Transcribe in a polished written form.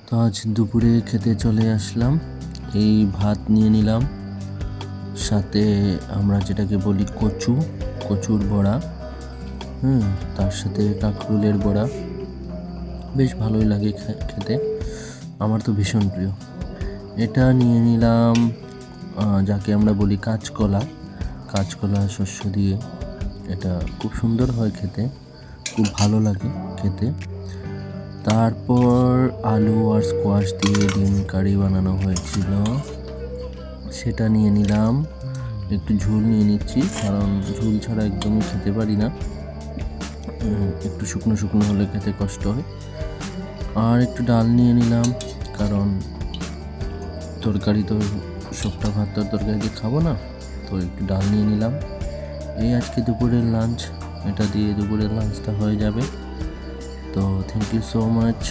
তো আজ দুপুরে খেতে চলে আসলাম। এই ভাত নিয়ে নিলাম, সাথে আমরা যেটাকে বলি কচুর বড়া, তার সাথে কাঁকরোলের বড়া। বেশ ভালোই লাগে খেতে, আমার তো ভীষণ প্রিয়। এটা নিয়ে নিলাম যাকে আমরা বলি কাঁচকলা শস্য দিয়ে। এটা খুব সুন্দর হয় খেতে, খুব ভালো লাগে খেতে। তারপর আলু আর স্কোয়াশ দিয়ে ডিম কারি বানানো হয়েছিল, সেটা নিয়ে নিলাম। একটু ঝোল নিয়ে নিচ্ছি, কারণ ঝোল ছাড়া একদমই খেতে পারি না, একটু শুকনো শুকনো হলে খেতে কষ্ট হয়। আর একটু ডাল নিয়ে নিলাম, কারণ তরকারি তো সবটা ভাত তো তরকারি দিয়ে খাবো না, তো একটু ডাল নিয়ে নিলাম। এই আজকে দুপুরের লাঞ্চ, এটা দিয়ে দুপুরের লাঞ্চটা হয়ে যাবে। তো থ্যাংক ইউ সো মাচ।